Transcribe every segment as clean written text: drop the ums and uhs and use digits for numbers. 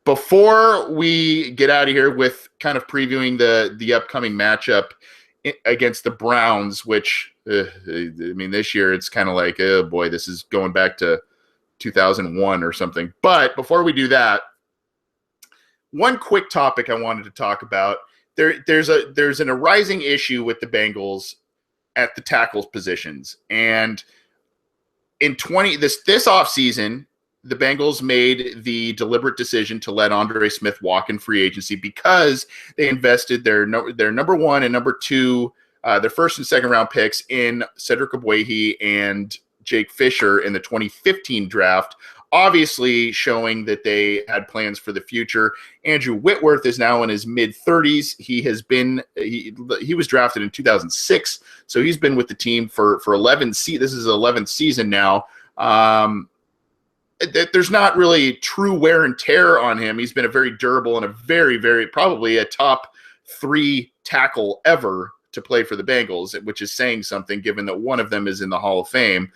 Before we get out of here with kind of previewing the upcoming matchup against the Browns, which I mean, this year it's kind of like, oh boy, this is going back to 2001 or something. But before we do that, one quick topic I wanted to talk about. There's an arising issue with the Bengals at the tackles positions, and in this offseason, the Bengals made the deliberate decision to let Andre Smith walk in free agency because they invested their number one and number two, their first and second round picks in Cedric Ogbuehi and Jake Fisher in the 2015 draft, obviously showing that they had plans for the future. Andrew Whitworth is now in his mid-30s. He was drafted in 2006, so he's been with the team for 11 this is his 11th season now. There's not really true wear and tear on him. He's been a very durable and a very, very probably a top 3 tackle ever to play for the Bengals, which is saying something given that one of them is in the Hall of Fame.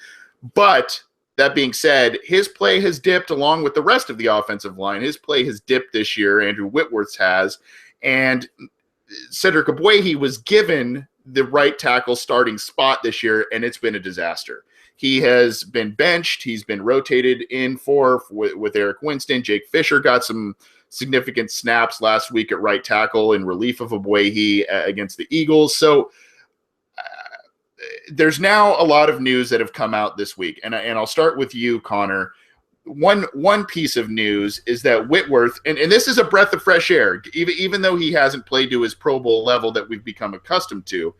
But that being said, his play has dipped along with the rest of the offensive line. His play has dipped this year. Andrew Whitworth's has. And Cedric Ogbuehi was given the right tackle starting spot this year, and it's been a disaster. He has been benched. He's been rotated in with Eric Winston. Jake Fisher got some significant snaps last week at right tackle in relief of Ogbuehi against the Eagles. So there's now a lot of news that have come out this week, and I'll start with you, Connor. One piece of news is that Whitworth, and this is a breath of fresh air, even though he hasn't played to his Pro Bowl level that we've become accustomed to.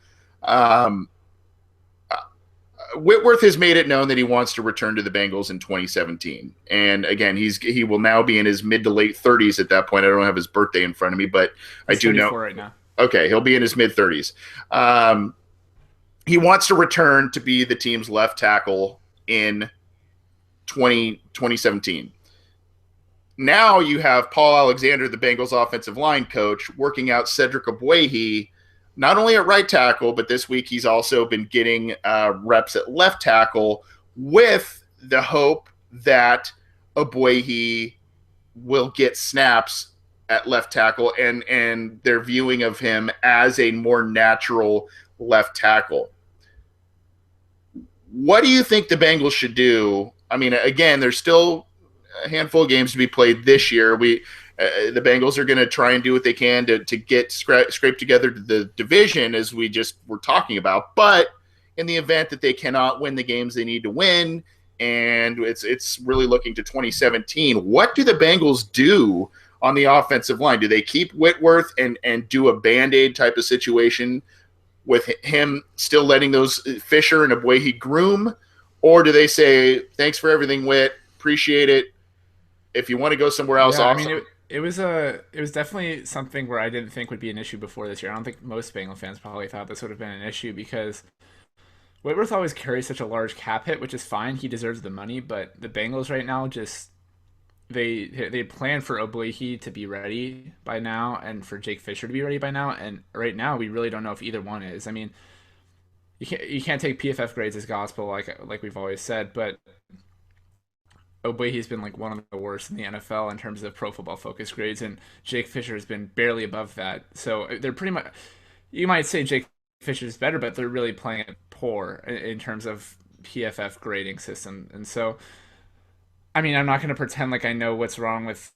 Whitworth has made it known that he wants to return to the Bengals in 2017. And again, he will now be in his mid to late 30s at that point. I don't have his birthday in front of me, but I do know. Right now. Okay, he'll be in his mid 30s. He wants to return to be the team's left tackle in 2017. Now you have Paul Alexander, the Bengals offensive line coach, working out Cedric Ogbuehi not only at right tackle, but this week he's also been getting reps at left tackle with the hope that Ogbuehi will get snaps at left tackle and their viewing of him as a more natural left tackle. What do you think the Bengals should do? I mean, again, there's still a handful of games to be played this year. The Bengals are going to try and do what they can to get scrape together the division, as we just were talking about. But in the event that they cannot win the games they need to win, and it's really looking to 2017, what do the Bengals do on the offensive line? Do they keep Whitworth and do a Band-Aid type of situation with him still letting those Fisher and Ogbuehi groom? Or do they say, thanks for everything, Whit, appreciate it. If you want to go somewhere else, awesome. I mean, it was definitely something where I didn't think would be an issue before this year. I don't think most Bengal fans probably thought this would have been an issue because Whitworth always carries such a large cap hit, which is fine. He deserves the money, but the Bengals right now just they plan for Ogbuehi to be ready by now and for Jake Fisher to be ready by now, and right now we really don't know if either one is. I mean, you can't take PFF grades as gospel like we've always said, but Ogbuehi's been like one of the worst in the NFL in terms of Pro Football Focus grades, and Jake Fisher has been barely above that. So they're pretty much, you might say Jake Fisher is better, but they're really playing it poor in terms of PFF grading system. And so, I mean, I'm not going to pretend like I know what's wrong with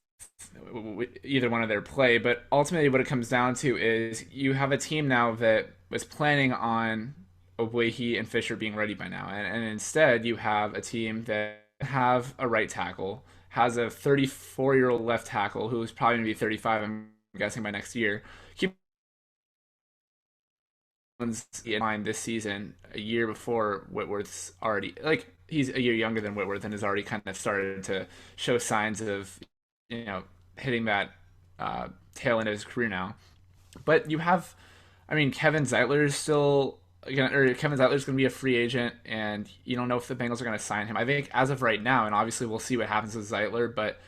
either one of their play, but ultimately what it comes down to is you have a team now that was planning on Ogbuehi and Fisher being ready by now, and instead you have a team that have a right tackle, has a 34-year-old left tackle who's probably going to be 35, I'm guessing, by next year. Keep in mind this season, a year before Whitworth's already, like, he's a year younger than Whitworth and has already kind of started to show signs of, hitting that tail end of his career now. But you have, I mean, Kevin Zeitler's going to be a free agent, and you don't know if the Bengals are going to sign him. I think as of right now, and obviously we'll see what happens with Zeitler, but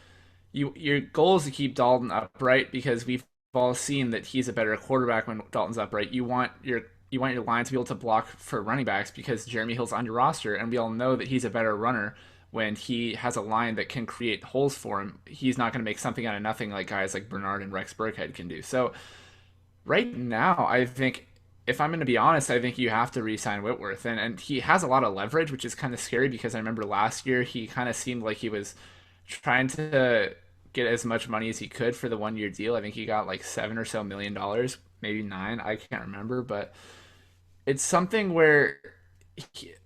your goal is to keep Dalton upright because we've all seen that he's a better quarterback when Dalton's upright. You want your line to be able to block for running backs because Jeremy Hill's on your roster, and we all know that he's a better runner when he has a line that can create holes for him, he's not going to make something out of nothing like guys like Bernard and Rex Burkhead can do. So right now, I think if I'm going to be honest, I think you have to re-sign Whitworth, and he has a lot of leverage, which is kind of scary because I remember last year he kind of seemed like he was trying to get as much money as he could for the 1 year deal. I think he got like $7 or so million, maybe nine. I can't remember, but it's something where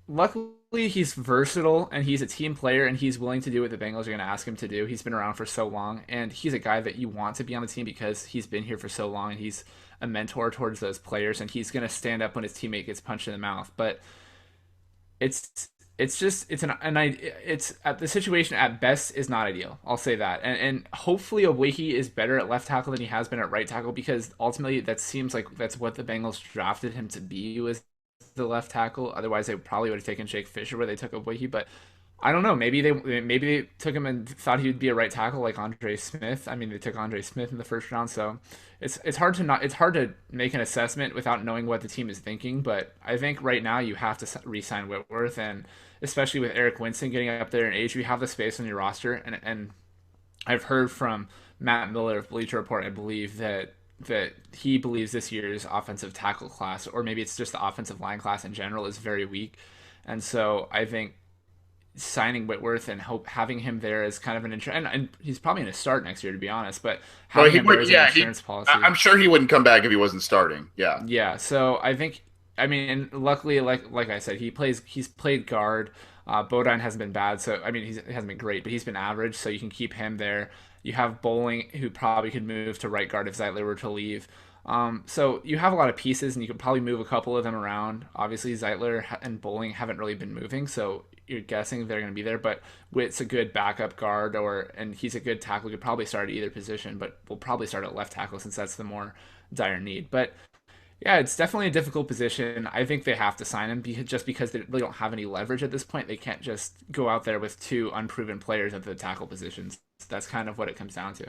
luckily he's versatile and he's a team player and he's willing to do what the Bengals are going to ask him to do. He's been around for so long and he's a guy that you want to be on the team because he's been here for so long and he's a mentor towards those players and he's going to stand up when his teammate gets punched in the mouth. But it's just it's at the situation at best is not ideal. I'll say that, and hopefully Obwehi is better at left tackle than he has been at right tackle because ultimately that seems like that's what the Bengals drafted him to be was the left tackle. Otherwise, they probably would have taken Jake Fisher where they took Obwehi, but I don't know. Maybe they took him and thought he would be a right tackle like Andre Smith. I mean, they took Andre Smith in the first round, so it's hard to make an assessment without knowing what the team is thinking. But I think right now you have to re-sign Whitworth, and especially with Eric Winston getting up there in age, you have the space on your roster. And I've heard from Matt Miller of Bleacher Report, I believe that he believes this year's offensive tackle class, or maybe it's just the offensive line class in general, is very weak. And so I think signing Whitworth and having him there as kind of an insurance, and he's probably going to start next year to be honest, but Well, having he him there would. as an Yeah, insurance policy. I'm sure he wouldn't come back if he wasn't starting. Yeah. Yeah, so I think I mean, and luckily, like I said, he's played guard. Bodine hasn't been bad, so I mean he hasn't been great, but he's been average. So you can keep him there. You have Bowling, who probably could move to right guard if Zeitler were to leave. So you have a lot of pieces, and you could probably move a couple of them around. Obviously, Zeitler and Bowling haven't really been moving, so you're guessing they're going to be there. But Witt's a good backup guard, and he's a good tackle. Could probably start at either position, but we'll probably start at left tackle since that's the more dire need. But yeah, it's definitely a difficult position. I think they have to sign him just because they really don't have any leverage at this point. They can't just go out there with two unproven players at the tackle positions. That's kind of what it comes down to.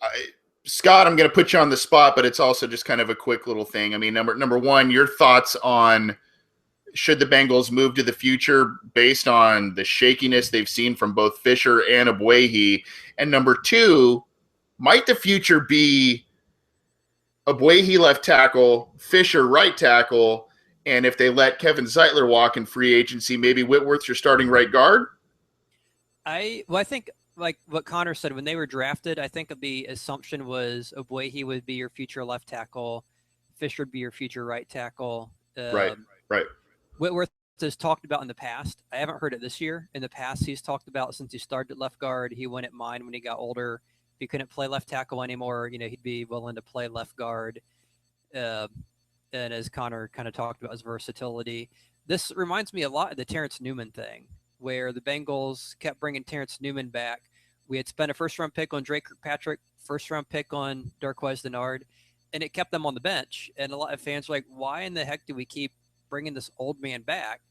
I, Scott, I'm going to put you on the spot, but it's also just kind of a quick little thing. I mean, number one, your thoughts on should the Bengals move to the future based on the shakiness they've seen from both Fisher and Obwehi? And number two, might the future be Obwehi left tackle, Fisher right tackle, and if they let Kevin Zeitler walk in free agency, maybe Whitworth's your starting right guard? I think like what Connor said when they were drafted, I think the assumption was Obwehi would be your future left tackle, Fisher would be your future right tackle. Right, right. Whitworth has talked about in the past. I haven't heard it this year. In the past, he's talked about since he started at left guard, he wouldn't mind when he got older. If he couldn't play left tackle anymore, he'd be willing to play left guard. Uh, and as Connor kind of talked about his versatility, this reminds me a lot of the Terrence Newman thing, where the Bengals kept bringing Terrence Newman back. We had spent a first-round pick on Drake Kirkpatrick, first-round pick on Darqueze Dennard, and it kept them on the bench. And a lot of fans were like, why in the heck do we keep bringing this old man back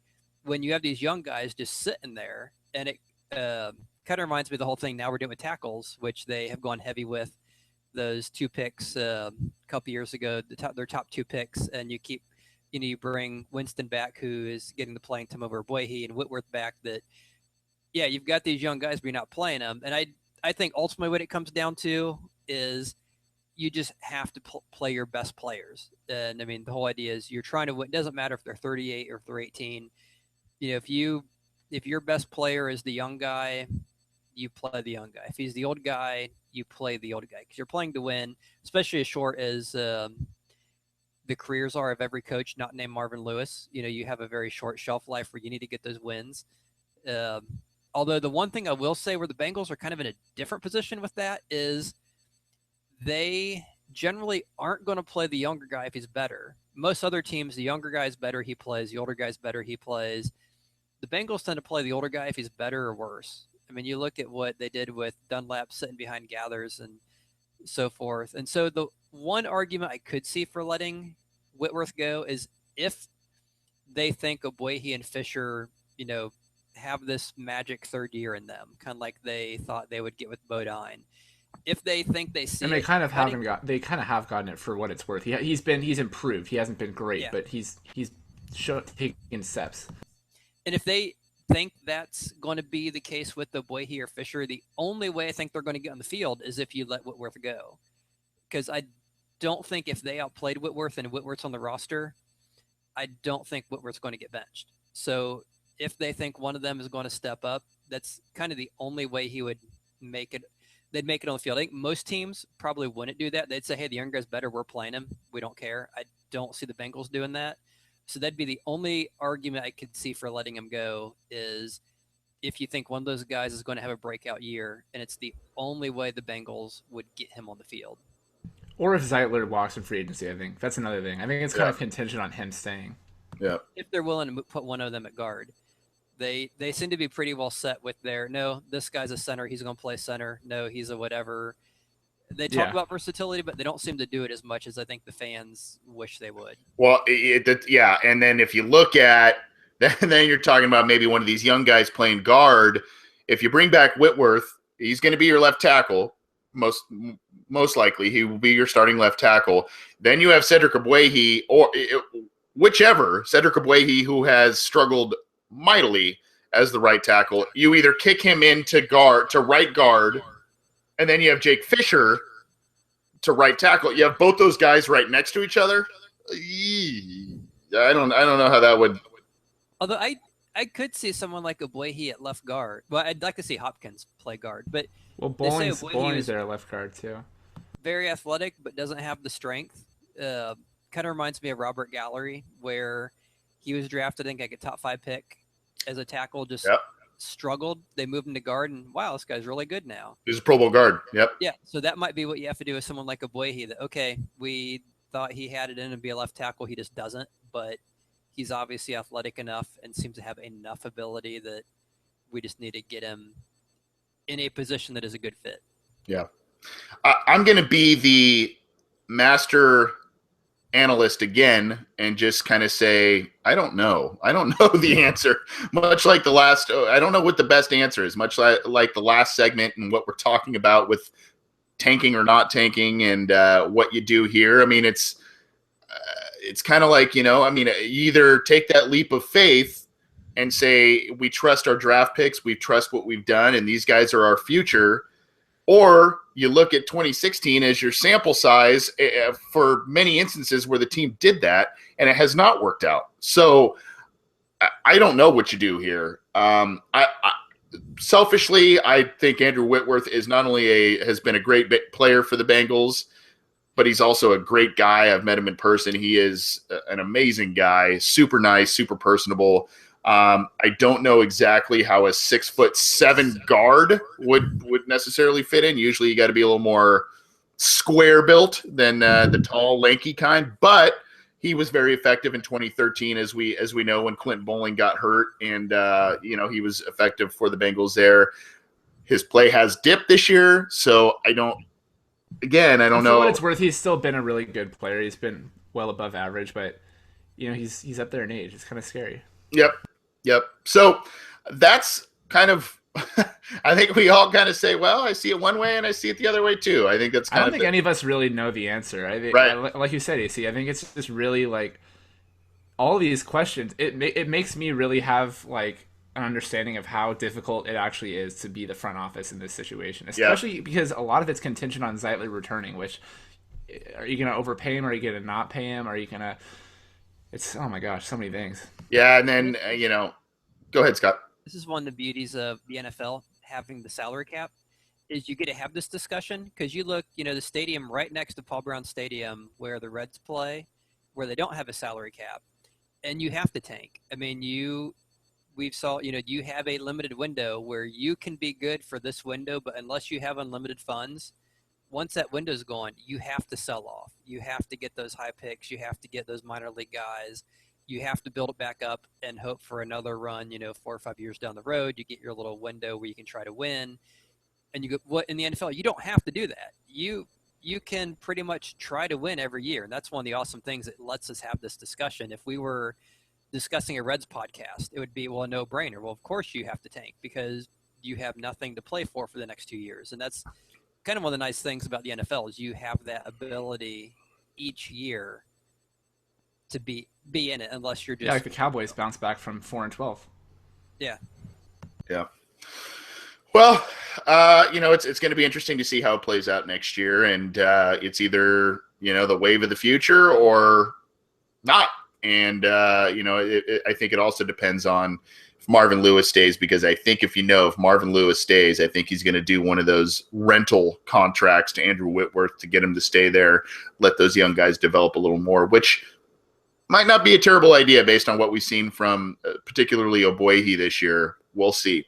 when you have these young guys just sitting there? And it kind of reminds me of the whole thing now we're doing with tackles, which they have gone heavy with. Those two picks a couple years ago, their top two picks, and you bring Winston back, who is getting the playing time over Obwehi, and Whitworth back. That, yeah, you've got these young guys, but you're not playing them. And I think ultimately what it comes down to is you just have to play your best players. And I mean, the whole idea is you're trying to win. It doesn't matter if they're 38 or if they're 18. If your best player is the young guy, you play the young guy. If he's the old guy, you play the old guy because you're playing to win, especially as short as the careers are of every coach not named Marvin Lewis. You have a very short shelf life where you need to get those wins. Although the one thing I will say where the Bengals are kind of in a different position with that is they generally aren't going to play the younger guy if he's better. Most other teams, the younger guy's better, he plays. The older guy's better, he plays. The Bengals tend to play the older guy if he's better or worse. I mean, you look at what they did with Dunlap sitting behind Gathers and so forth. And so the one argument I could see for letting Whitworth go is if they think Obwehi and Fisher, have this magic third year in them, kind of like they thought they would get with Bodine. If they think they see, and they kind of have gotten it for what it's worth. He's improved. He hasn't been great, yeah. but he's taken steps. And if they think that's going to be the case with the Boyhe or Fisher. The only way I think they're going to get on the field is if you let Whitworth go, because I don't think if they outplayed Whitworth and Whitworth's on the roster, I don't think Whitworth's going to get benched. So if they think one of them is going to step up, that's kind of the only way he would make it. They'd make it on the field. I think most teams probably wouldn't do that. They'd say, hey, the young guy's better. We're playing him. We don't care. I don't see the Bengals doing that. So that'd be the only argument I could see for letting him go is if you think one of those guys is going to have a breakout year, and it's the only way the Bengals would get him on the field. Or if Zeitler walks in free agency, I think that's another thing. I think it's kind of contingent on him staying. Yeah. If they're willing to put one of them at guard, they seem to be pretty well set with their no. This guy's a center. He's going to play center. No, he's a whatever. They talk about versatility, but they don't seem to do it as much as I think the fans wish they would. Well, yeah, and then if you look at then you're talking about maybe one of these young guys playing guard. If you bring back Whitworth, he's going to be your left tackle. Most likely, he will be your starting left tackle. Then you have Cedric Ogbuehi, or whichever Cedric Ogbuehi, who has struggled mightily as the right tackle. You either kick him into right guard, and then you have Jake Fisher to right tackle. You have both those guys right next to each other. I don't know how that would. Although I could see someone like Ogbuehi at left guard. Well, I'd like to see Hopkins play guard, but Bowling's there at left guard too. Very athletic, but doesn't have the strength. Kind of reminds me of Robert Gallery, where he was drafted, I think, like a top 5 pick as a tackle, just struggled. They moved him to guard, and wow, this guy's really good now. He's a Pro Bowl guard. Yep. Yeah, so that might be what you have to do with someone like Ogbuehi. That okay, we thought he had it in to be a left tackle, he just doesn't, but he's obviously athletic enough and seems to have enough ability that we just need to get him in a position that is a good fit. Yeah. I'm going to be the master analyst again and just kind of say, I don't know. I don't know the answer. Much like the last, I don't know what the best answer is, much like the last segment and what we're talking about with tanking or not tanking and what you do here. I mean, it's kind of like, you either take that leap of faith and say, we trust our draft picks, we trust what we've done, and these guys are our future. Or you look at 2016 as your sample size for many instances where the team did that, and it has not worked out. So I don't know what you do here. Selfishly, I think Andrew Whitworth is not only has been a great player for the Bengals, but he's also a great guy. I've met him in person. He is an amazing guy, super nice, super personable. I don't know exactly how a 6'7" guard would necessarily fit in. Usually you got to be a little more square built than the tall, lanky kind, but he was very effective in 2013, as we know, when Clinton Bowling got hurt, and he was effective for the Bengals there. His play has dipped this year, so I don't know. For what it's worth, he's still been a really good player. He's been well above average, but he's up there in age. It's kind of scary. Yep. So that's kind of, I think we all kind of say, well, I see it one way and I see it the other way too. I think that's I don't think any of us really know the answer. I think, right. Like you said, AC, I think it's just really like all these questions. It makes me really have like an understanding of how difficult it actually is to be the front office in this situation, especially because a lot of it's contingent on Zeitler returning, which are you going to overpay him? Are you going to not pay him? Are you going to, it's, oh my gosh, so many things. Yeah. And then, go ahead, Scott. This is one of the beauties of the NFL having the salary cap is you get to have this discussion because you look, the stadium right next to Paul Brown Stadium where the Reds play, where they don't have a salary cap, and you have to tank. I mean, you have a limited window where you can be good for this window, but unless you have unlimited funds, once that window's gone, you have to sell off. You have to get those high picks. You have to get those minor league guys. You have to build it back up and hope for another run, 4 or 5 years down the road. You get your little window where you can try to win. And you go, what in the NFL, you don't have to do that. You can pretty much try to win every year. And that's one of the awesome things that lets us have this discussion. If we were discussing a Reds podcast, it would be, well, a no-brainer. Well, of course you have to tank because you have nothing to play for the next 2 years. And that's kind of one of the nice things about the NFL is you have that ability each year to be in it unless you're just like the Cowboys bounce back from 4-12. Yeah. Yeah. Well, it's going to be interesting to see how it plays out next year, and it's either the wave of the future or not. And I think it also depends on if Marvin Lewis stays, because I think if Marvin Lewis stays, I think he's going to do one of those rental contracts to Andrew Whitworth to get him to stay there, let those young guys develop a little more, which might not be a terrible idea based on what we've seen from particularly Oboihi this year. We'll see.